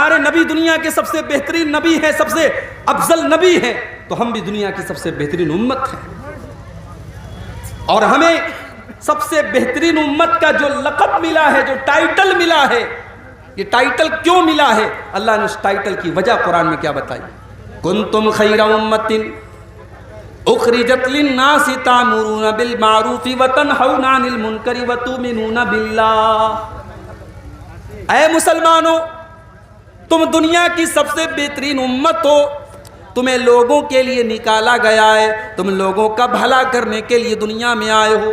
ہمارے نبی دنیا کے سب سے بہترین نبی ہیں، سب سے افضل نبی ہیں، تو ہم بھی دنیا کی سب سے بہترین امت ہیں۔ اور ہمیں سب سے بہترین امت کا جو لقب ملا ہے، جو ٹائٹل ملا ہے، یہ ٹائٹل کیوں ملا ہے؟ اللہ نے اس ٹائٹل کی وجہ قرآن میں کیا بتائی؟ کنتم خیر امت اخرجت للناس تأمرون بالمعروف وتنہون عن المنکر وتؤمنون باللہ۔ اے مسلمانوں، تم دنیا کی سب سے بہترین امت ہو، تمہیں لوگوں کے لیے نکالا گیا ہے، تم لوگوں کا بھلا کرنے کے لیے دنیا میں آئے ہو۔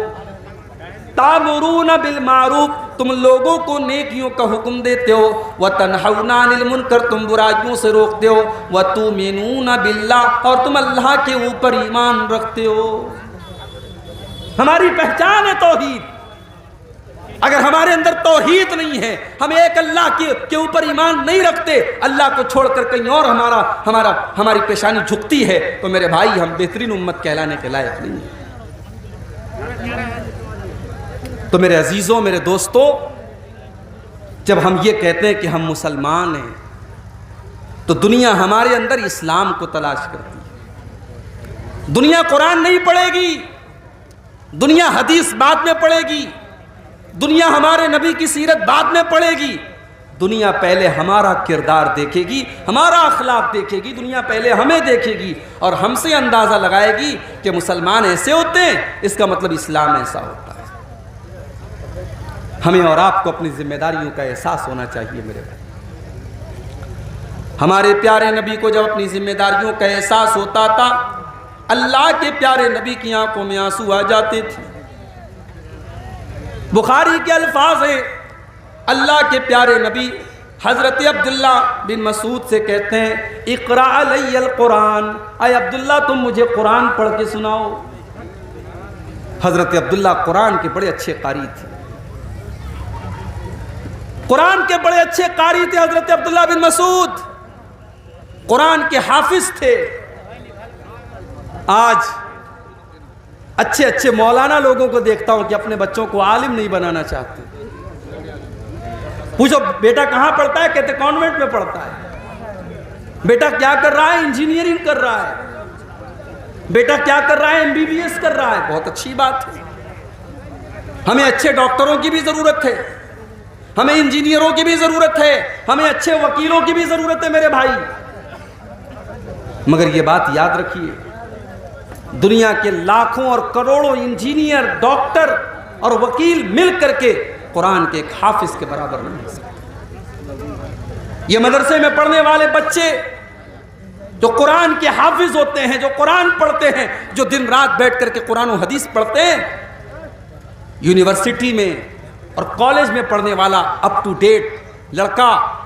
تامرون بالمعروف، تم لوگوں کو نیکیوں کا حکم دیتے ہو، وتنہون عن المنکر، تم برائیوں سے روکتے ہو، وتؤمنون باللہ، اور تم اللہ کے اوپر ایمان رکھتے ہو۔ ہماری پہچان ہے توحید۔ اگر ہمارے اندر توحید نہیں ہے، ہم ایک اللہ کے اوپر ایمان نہیں رکھتے، اللہ کو چھوڑ کر کہیں اور ہماری پیشانی جھکتی ہے، تو میرے بھائی ہم بہترین امت کہلانے کے لائق نہیں ہیں۔ تو میرے عزیزوں، میرے دوستوں، جب ہم یہ کہتے ہیں کہ ہم مسلمان ہیں، تو دنیا ہمارے اندر اسلام کو تلاش کرتی ہے۔ دنیا قرآن نہیں پڑھے گی، دنیا حدیث بعد میں پڑھے گی، دنیا ہمارے نبی کی سیرت بعد میں پڑھے گی، دنیا پہلے ہمارا کردار دیکھے گی، ہمارا اخلاق دیکھے گی، دنیا پہلے ہمیں دیکھے گی اور ہم سے اندازہ لگائے گی کہ مسلمان ایسے ہوتے ہیں، اس کا مطلب اسلام ایسا ہوتا ہے۔ ہمیں اور آپ کو اپنی ذمہ داریوں کا احساس ہونا چاہیے میرے بھائی۔ ہمارے پیارے نبی کو جب اپنی ذمہ داریوں کا احساس ہوتا تھا، اللہ کے پیارے نبی کی آنکھوں میں آنسو آ جاتے تھے۔ بخاری کے الفاظ ہیں، اللہ کے پیارے نبی حضرت عبداللہ بن مسعود سے کہتے ہیں، اقرأ علی القرآن، اے عبداللہ تم مجھے قرآن پڑھ کے سناؤ۔ حضرت عبداللہ قرآن کے بڑے اچھے قاری تھے، قرآن کے بڑے اچھے قاری تھے حضرت عبداللہ بن مسعود، قرآن کے حافظ تھے۔ آج اچھے اچھے مولانا لوگوں کو دیکھتا ہوں کہ اپنے بچوں کو عالم نہیں بنانا چاہتے۔ پوچھو بیٹا کہاں پڑھتا ہے؟ کہتے کانوینٹ میں پڑھتا ہے۔ بیٹا کیا کر رہا ہے؟ انجینئرنگ کر رہا ہے۔ بیٹا کیا کر رہا ہے؟ MBBS کر رہا ہے۔ بہت اچھی بات ہے، ہمیں اچھے ڈاکٹروں کی بھی ضرورت ہے، ہمیں انجینئروں کی بھی ضرورت ہے، ہمیں اچھے وکیلوں کی بھی ضرورت ہے میرے بھائی۔ مگر یہ بات یاد رکھیے، دنیا کے لاکھوں اور کروڑوں انجینئر، ڈاکٹر اور وکیل مل کر کے قرآن کے ایک حافظ کے برابر نہیں ہو سکتے۔ یہ مدرسے میں پڑھنے والے بچے جو قرآن کے حافظ ہوتے ہیں، جو قرآن پڑھتے ہیں، جو دن رات بیٹھ کر کے قرآن و حدیث پڑھتے ہیں، یونیورسٹی میں اور کالج میں پڑھنے والا اپ ٹو ڈیٹ لڑکا،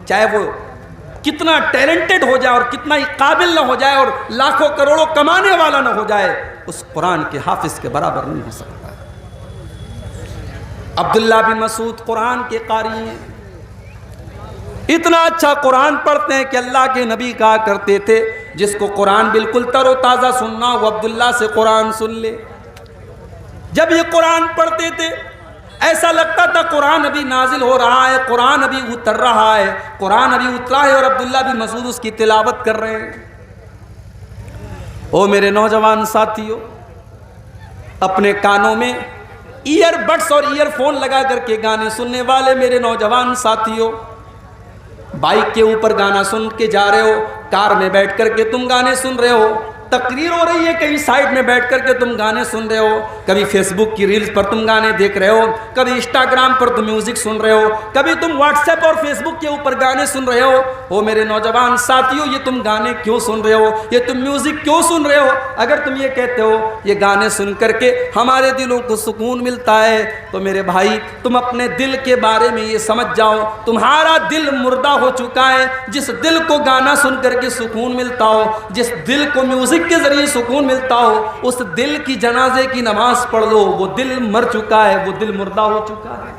چاہے وہ کتنا ٹیلنٹڈ ہو جائے اور کتنا ہی قابل نہ ہو جائے اور لاکھوں کروڑوں کمانے والا نہ ہو جائے، اس قرآن کے حافظ کے برابر نہیں ہو سکتا۔ عبداللہ بن مسعود قرآن کے قاری ہیں، اتنا اچھا قرآن پڑھتے ہیں کہ اللہ کے نبی کہا کرتے تھے جس کو قرآن بالکل تر و تازہ سننا وہ عبداللہ سے قرآن سن لے۔ جب یہ قرآن پڑھتے تھے ایسا لگتا تھا قرآن ابھی نازل ہو رہا ہے، قرآن ابھی اتر رہا ہے، قرآن ابھی اترا ہے اور عبداللہ بن مسعود اس کی تلاوت کر رہے ہیں۔ او میرے نوجوان ساتھیوں، اپنے کانوں میں ایئر بڈس اور ایئر فون لگا کر کے گانے سننے والے میرے نوجوان ساتھیوں، بائک کے اوپر گانا سن کے جا رہے ہو، کار میں بیٹھ کر کے تم گانے سن رہے ہو، تقریر ہو رہی ہے کہیں سائڈ میں بیٹھ کر کے تم گانے سن رہے ہو، کبھی فیس بک کی ریلز پر تم گانے دیکھ رہے ہو، کبھی انسٹاگرام پر تم میوزک سن رہے ہو، کبھی تم واٹس ایپ اور فیس بک کے اوپر گانے سن رہے ہو۔ او میرے نوجوان ساتھیوں، یہ تم گانے کیوں سن رہے ہو؟ یہ تم میوزک کیوں سن رہے ہو؟ اگر تم یہ کہتے ہو یہ گانے سن کر کے ہمارے دلوں کو سکون ملتا ہے، تو میرے بھائی تم اپنے دل کے بارے میں یہ سمجھ جاؤ، تمہارا دل مردہ ہو چکا ہے۔ جس دل کو گانا سن کر کے سکون ملتا ہو، جس دل کو میوزک کے ذریعے سکون ملتا ہو، اس دل کی جنازے کی نماز پڑھ لو، وہ دل مر چکا ہے، وہ دل مردہ ہو چکا ہے۔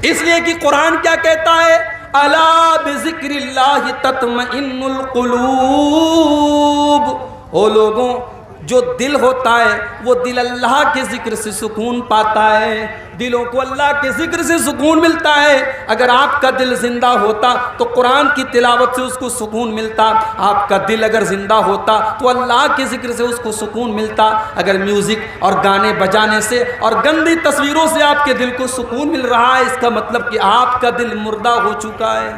اس لیے کہ قرآن کیا کہتا ہے؟ الا بذکر اللہ تطمئن القلوب۔ او لوگوں، جو دل ہوتا ہے وہ دل اللہ کے ذکر سے سکون پاتا ہے، دلوں کو اللہ کے ذکر سے سکون ملتا ہے۔ اگر آپ کا دل زندہ ہوتا تو قرآن کی تلاوت سے اس کو سکون ملتا، آپ کا دل اگر زندہ ہوتا تو اللہ کے ذکر سے اس کو سکون ملتا۔ اگر میوزک اور گانے بجانے سے اور گندی تصویروں سے آپ کے دل کو سکون مل رہا ہے، اس کا مطلب کہ آپ کا دل مردہ ہو چکا ہے۔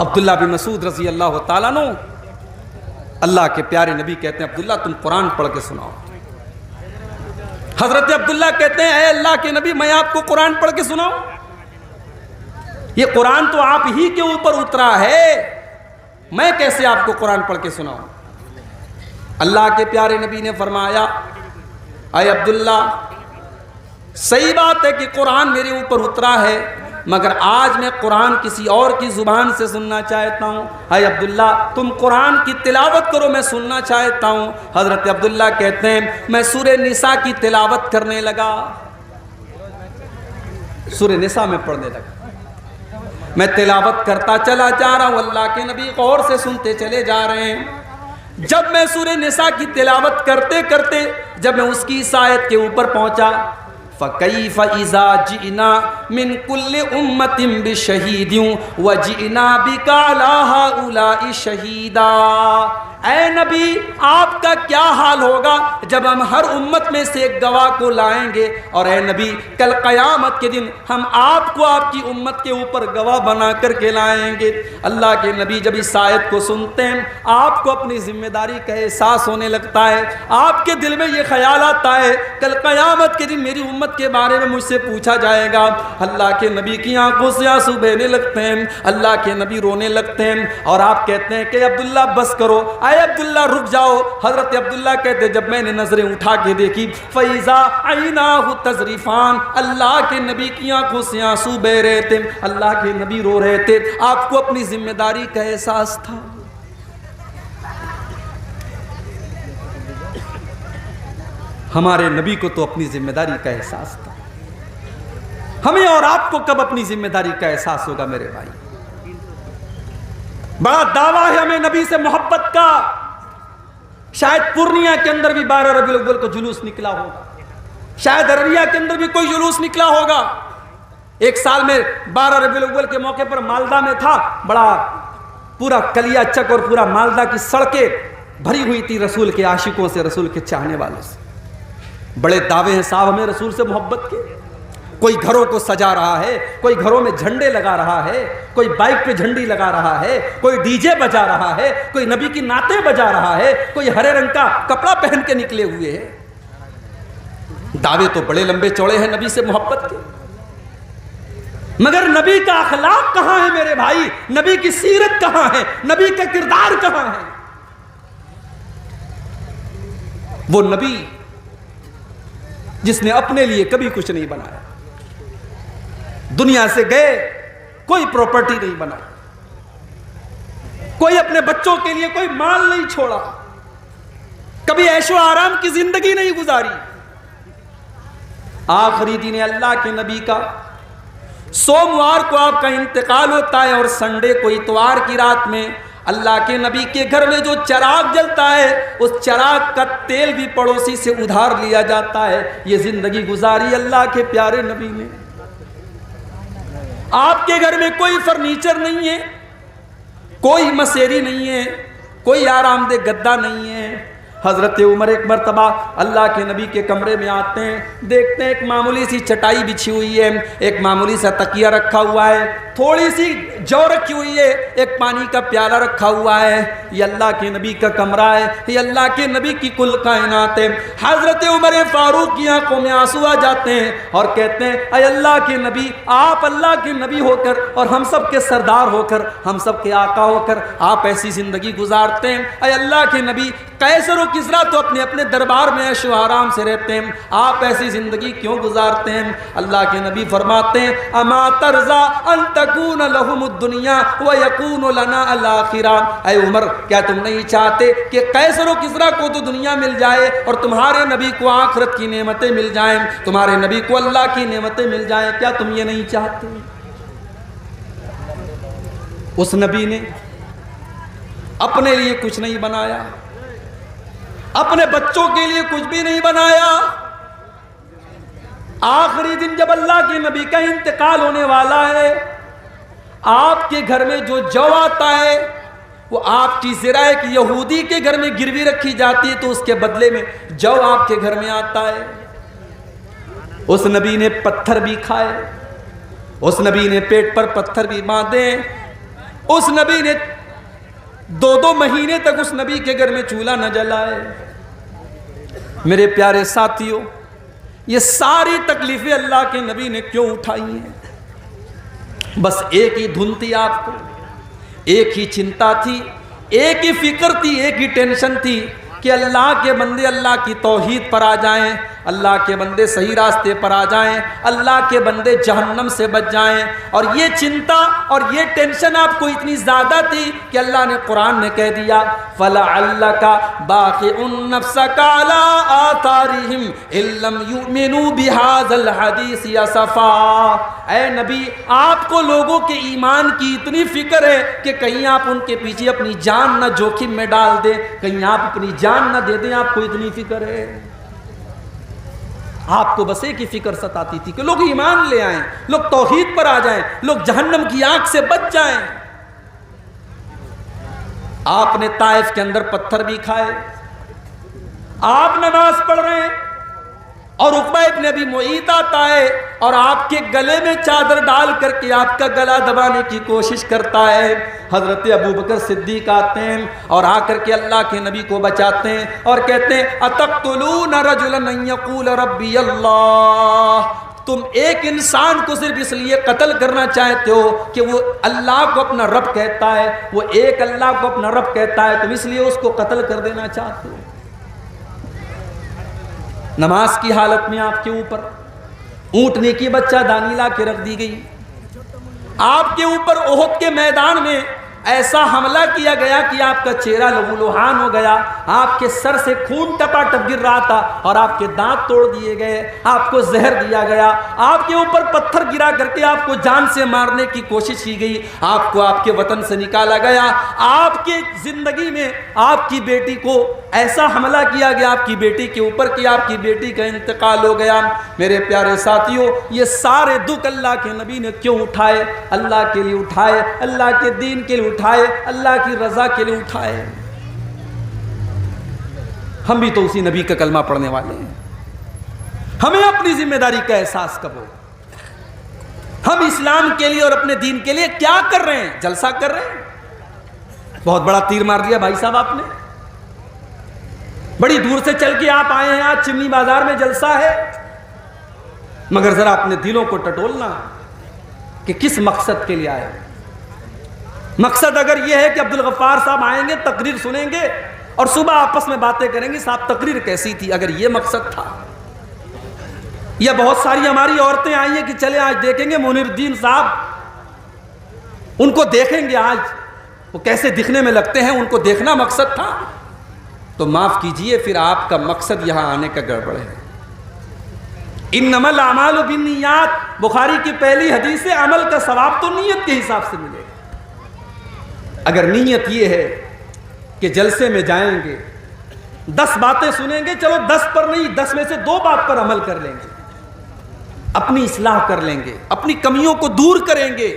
عبداللہ بن مسعود رضی اللہ تعالیٰ عنہ، اللہ کے پیارے نبی کہتے ہیں عبداللہ تم قرآن پڑھ کے سناؤ۔ حضرت عبداللہ کہتے ہیں اے اللہ کے نبی میں آپ کو قرآن پڑھ کے سناؤں؟ یہ قرآن تو آپ ہی کے اوپر اترا ہے، میں کیسے آپ کو قرآن پڑھ کے سناؤں؟ اللہ کے پیارے نبی نے فرمایا اے عبداللہ صحیح بات ہے کہ قرآن میرے اوپر اترا ہے، مگر آج میں قرآن کسی اور کی زبان سے سننا چاہتا ہوں۔ اے عبداللہ تم قرآن کی تلاوت کرو، میں سننا چاہتا ہوں۔ حضرت عبداللہ کہتے ہیں میں سورہ نساء کی تلاوت کرنے لگا، سورہ نساء میں پڑھنے لگا، میں تلاوت کرتا چلا جا رہا ہوں، اللہ کے نبی غور سے سنتے چلے جا رہے ہیں۔ جب میں سورہ نساء کی تلاوت کرتے کرتے جب میں اس کی اس آیت کے اوپر پہنچا فَكَيْفَ إِذَا جِئْنَا مِنْ كُلِّ أُمَّةٍ بِشَهِيدٍ وَجِئْنَا بِكَ عَلَىٰ هَٰؤُلَاءِ شَهِيدًا۔ اے نبی آپ کا کیا حال ہوگا جب ہم ہر امت میں سے ایک گواہ کو لائیں گے، اور اے نبی کل قیامت کے دن ہم آپ کو آپ کی امت کے اوپر گواہ بنا کر کے لائیں گے۔ اللہ کے نبی جب اس آیت کو سنتے ہیں آپ کو اپنی ذمہ داری کا احساس ہونے لگتا ہے، آپ کے دل میں یہ خیال آتا ہے کل قیامت کے دن میری امت کے بارے میں مجھ سے پوچھا جائے گا۔ اللہ کے نبی کی آنکھوں سے آنسو بہنے لگتے ہیں، اللہ کے نبی رونے لگتے ہیں، اور آپ کہتے ہیں کہ عبداللہ بس کرو، اے عبداللہ رک جاؤ۔ حضرت عبداللہ کہتے جب میں نے نظریں اٹھا کے دیکھی فَإِذَا عَيْنَاهُ تَذْرِفَانِ، اللہ کے نبی کی آنکھوں سے آنسو بہ رہے تھے، اللہ کے نبی رو رہے تھے، آپ کو اپنی ذمہ داری کا احساس تھا۔ ہمارے نبی کو تو اپنی ذمہ داری کا احساس تھا، ہمیں اور آپ کو کب اپنی ذمہ داری کا احساس ہوگا میرے بھائی؟ بڑا دعویٰ ہے ہمیں نبی سے محبت کا، شاید پورنیہ کے اندر بھی 12 ربیع الاول کو جلوس نکلا ہوگا، شاید ارریہ کے اندر بھی کوئی جلوس نکلا ہوگا۔ ایک سال میں 12 ربیع الاول کے موقع پر مالدہ میں تھا، بڑا پورا کلیا چک اور پورا مالدہ کی سڑکیں بھری ہوئی تھی رسول کے عاشقوں سے، رسول کے چاہنے والوں سے۔ بڑے دعوے ہیں صاحب ہمیں رسول سے محبت کے، کوئی گھروں کو سجا رہا ہے، کوئی گھروں میں جھنڈے لگا رہا ہے، کوئی بائک پہ جھنڈی لگا رہا ہے، کوئی ڈی جے بجا رہا ہے، کوئی نبی کی نعتیں بجا رہا ہے، کوئی ہرے رنگ کا کپڑا پہن کے نکلے ہوئے ہیں۔ دعوے تو بڑے لمبے چوڑے ہیں نبی سے محبت کے، مگر نبی کا اخلاق کہاں ہے میرے بھائی؟ نبی کی سیرت کہاں ہے؟ نبی کا کردار کہاں ہے؟ وہ نبی جس نے اپنے لیے کبھی کچھ نہیں بنایا، دنیا سے گئے کوئی پراپرٹی نہیں بنائی، کوئی اپنے بچوں کے لیے کوئی مال نہیں چھوڑا، کبھی عیش و آرام کی زندگی نہیں گزاری۔ آخری دن اللہ کے نبی کا سوموار کو آپ کا انتقال ہوتا ہے، اور سنڈے کو اتوار کی رات میں اللہ کے نبی کے گھر میں جو چراغ جلتا ہے اس چراغ کا تیل بھی پڑوسی سے ادھار لیا جاتا ہے۔ یہ زندگی گزاری اللہ کے پیارے نبی نے۔ آپ کے گھر میں کوئی فرنیچر نہیں ہے، کوئی مسیری نہیں ہے، کوئی آرام دہ گدا نہیں ہے۔ حضرت عمر ایک مرتبہ اللہ کے نبی کے کمرے میں آتے ہیں، دیکھتے ہیں ایک معمولی سی چٹائی بچھی ہوئی ہے، ایک معمولی سا تکیہ رکھا ہوا ہے، تھوڑی سی جو رکھی ہوئی ہے، ایک پانی کا پیالہ رکھا ہوا ہے۔ یہ اللہ کے نبی کا کمرہ ہے، یہ اللہ کے نبی کی کل کائنات ہے۔ حضرت عمر فاروق کی آنکھوں میں آنسو آ جاتے ہیں اور کہتے ہیں اے اللہ کے نبی، آپ اللہ کے نبی ہو کر اور ہم سب کے سردار ہو کر، ہم سب کے آقا ہو کر آپ ایسی زندگی گزارتے ہیں۔ اے اللہ کے نبی، قیصر و کسریٰ تو اپنے اپنے دربار میں عیش و آرام سے رہتے ہیں، آپ ایسی زندگی کیوں گزارتے ہیں؟ اللہ کے نبی فرماتے ہیں اما ترضا ان تکون لہم الدنیا ویکون لنا الاخرہ۔ اے عمر، کیا تم نہیں چاہتے کہ قیصر و کسریٰ کو تو دنیا مل جائے اور تمہارے نبی کو آخرت کی نعمتیں مل جائیں، تمہارے نبی کو اللہ کی نعمتیں مل جائیں؟ کیا تم یہ نہیں چاہتے؟ اس نبی نے اپنے لیے کچھ نہیں بنایا، اپنے بچوں کے لیے کچھ بھی نہیں بنایا۔ آخری دن جب اللہ کے نبی کا انتقال ہونے والا ہے، آپ کے گھر میں جو جو آتا ہے وہ آپ کی زرع ایک یہودی کے گھر میں گروی رکھی جاتی ہے تو اس کے بدلے میں جو آپ کے گھر میں آتا ہے۔ اس نبی نے پتھر بھی کھائے، اس نبی نے پیٹ پر پتھر بھی باندھے، اس نبی نے 2 مہینے تک اس نبی کے گھر میں چولہا نہ جلائے۔ میرے پیارے ساتھیوں، یہ ساری تکلیفیں اللہ کے نبی نے کیوں اٹھائی ہیں؟ بس ایک ہی دھن تھی آپ کو، ایک ہی چنتا تھی، ایک ہی فکر تھی، ایک ہی ٹینشن تھی کہ اللہ کے بندے اللہ کی توحید پر آ جائیں، اللہ کے بندے صحیح راستے پر آ جائیں، اللہ کے بندے جہنم سے بچ جائیں۔ اور یہ چنتا اور یہ ٹینشن آپ کو اتنی زیادہ تھی کہ اللہ نے قرآن میں کہہ دیا فَلَعَلَّكَ بَاخِعٌ نَفْسَكَ عَلَىٰ آثَارِهِمْ إِن لَّمْ يُؤْمِنُوا بِهَٰذَا الْحَدِيثِ أَسَفًا۔ اے نبی، آپ کو لوگوں کے ایمان کی اتنی فکر ہے کہ کہیں آپ ان کے پیچھے اپنی جان نہ جوخم میں ڈال دیں، کہیں آپ اپنی جان نہ دے دیں، آپ کو اتنی فکر ہے۔ آپ کو بس ایک ہی فکر ستاتی تھی کہ لوگ ایمان لے آئیں، لوگ توحید پر آ جائیں، لوگ جہنم کی آگ سے بچ جائیں۔ آپ نے طائف کے اندر پتھر بھی کھائے، آپ نماز پڑھ رہے ہیں اور عقبہ ابن ابی معیط آتا ہے اور آپ کے گلے میں چادر ڈال کر کے آپ کا گلا دبانے کی کوشش کرتا ہے۔ حضرت ابوبکر صدیق آتے ہیں اور آ کر کے اللہ کے نبی کو بچاتے ہیں اور کہتے ہیں اتقتلون رجلا ان یقول ربی اللہ، تم ایک انسان کو صرف اس لیے قتل کرنا چاہتے ہو کہ وہ اللہ کو اپنا رب کہتا ہے، وہ ایک اللہ کو اپنا رب کہتا ہے، تم اس لیے اس کو قتل کر دینا چاہتے ہو۔ نماز کی حالت میں آپ کے اوپر اونٹنے کی بچہ دانی لا کے رکھ دی گئی، آپ کے اوپر احد کے میدان میں ایسا حملہ کیا گیا کہ آپ کا چہرہ لہو لہان ہو گیا، آپ کے سر سے خون ٹپا ٹپ گر رہا تھا اور آپ کے دانت توڑ دیے گئے، آپ کو زہر دیا گیا، آپ کے اوپر پتھر گرا کر کے آپ کو جان سے مارنے کی کوشش کی گئی، آپ کو آپ کے وطن سے نکالا گیا، آپ کی زندگی میں آپ کی بیٹی کو ایسا حملہ کیا گیا آپ کی بیٹی کے اوپر کہ آپ کی بیٹی کا انتقال ہو گیا۔ میرے پیارے ساتھیوں، یہ سارے دکھ اللہ کے نبی نے کیوں اٹھائے؟ اللہ کے لیے اٹھائے، اللہ کے دین کے لیے اٹھائے، اللہ کی رضا کے لیے اٹھائے۔ ہم بھی تو اسی نبی کا کلمہ پڑھنے والے ہیں، ہمیں اپنی ذمہ داری کا احساس کب ہو؟ ہم اسلام کے لیے اور اپنے دین کے لیے کیا کر رہے ہیں؟ جلسہ کر رہے ہیں؟ بہت بڑا تیر مار دیا بھائی صاحب آپ نے، بڑی دور سے چل کے آپ آئے ہیں، آج چمنی بازار میں جلسہ ہے، مگر ذرا اپنے دلوں کو ٹٹولنا کہ کس مقصد کے لیے آئے۔ مقصد اگر یہ ہے کہ عبدالغفار صاحب آئیں گے، تقریر سنیں گے اور صبح آپس میں باتیں کریں گے صاحب تقریر کیسی تھی، اگر یہ مقصد تھا، یا بہت ساری ہماری عورتیں آئی ہیں کہ چلے آج دیکھیں گے منیر الدین صاحب، ان کو دیکھیں گے آج وہ کیسے دکھنے میں لگتے ہیں، ان کو دیکھنا مقصد تھا، تو معاف کیجئے پھر آپ کا مقصد یہاں آنے کا گڑبڑ ہے۔ انما الاعمال بالنیات، بخاری کی پہلی حدیث ہے، عمل کا ثواب تو نیت کے حساب سے ملے گا۔ اگر نیت یہ ہے کہ جلسے میں جائیں گے 10 باتیں سنیں گے، چلو 10 پر نہیں 10 میں سے 2 بات پر عمل کر لیں گے، اپنی اصلاح کر لیں گے، اپنی کمیوں کو دور کریں گے،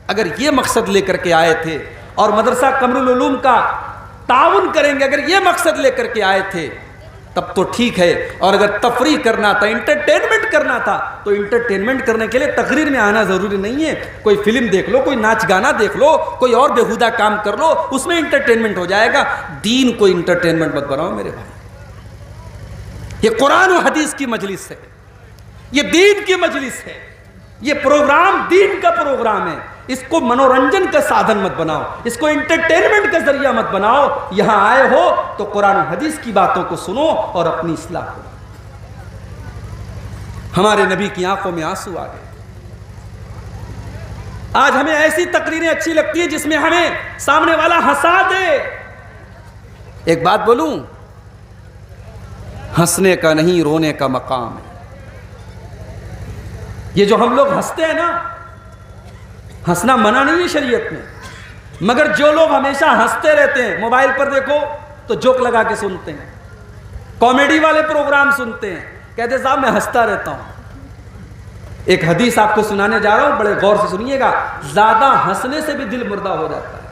اگر یہ مقصد لے کر کے آئے تھے اور مدرسہ قمر العلوم کا تعاون کریں گے، اگر یہ مقصد لے کر کے آئے تھے تب تو ٹھیک ہے، اور اگر تفریح کرنا تھا، انٹرٹینمنٹ کرنا تھا، تو انٹرٹینمنٹ کرنے کے لیے تقریر میں آنا ضروری نہیں ہے، کوئی فلم دیکھ لو، کوئی ناچ گانا دیکھ لو، کوئی اور بےہودہ کام کر لو، اس میں انٹرٹینمنٹ ہو جائے گا۔ دین کو انٹرٹینمنٹ مت بناؤ میرے بھائی، یہ قرآن و حدیث کی مجلس ہے، یہ دین کی مجلس ہے، یہ پروگرام دین کا پروگرام ہے، اس کو منورنجن کا سادھن مت بناؤ، اس کو انٹرٹینمنٹ کا ذریعہ مت بناؤ۔ یہاں آئے ہو تو قرآن و حدیث کی باتوں کو سنو اور اپنی اصلاح کرو۔ ہمارے نبی کی آنکھوں میں آنسو آ گئے۔ آج ہمیں ایسی تقریریں اچھی لگتی ہیں جس میں ہمیں سامنے والا ہنسا دے۔ ایک بات بولوں، ہنسنے کا نہیں رونے کا مقام ہے۔ یہ جو ہم لوگ ہنستے ہیں نا، ہنسنا منع نہیں ہے شریعت میں، مگر جو لوگ ہمیشہ ہنستے رہتے ہیں، موبائل پر دیکھو تو جوک لگا کے سنتے ہیں، کامیڈی والے پروگرام سنتے ہیں، کہتے ہیں صاحب میں ہنستا رہتا ہوں۔ ایک حدیث آپ کو سنانے جا رہا ہوں، بڑے غور سے سنیے گا، زیادہ ہنسنے سے بھی دل مردہ ہو جاتا ہے۔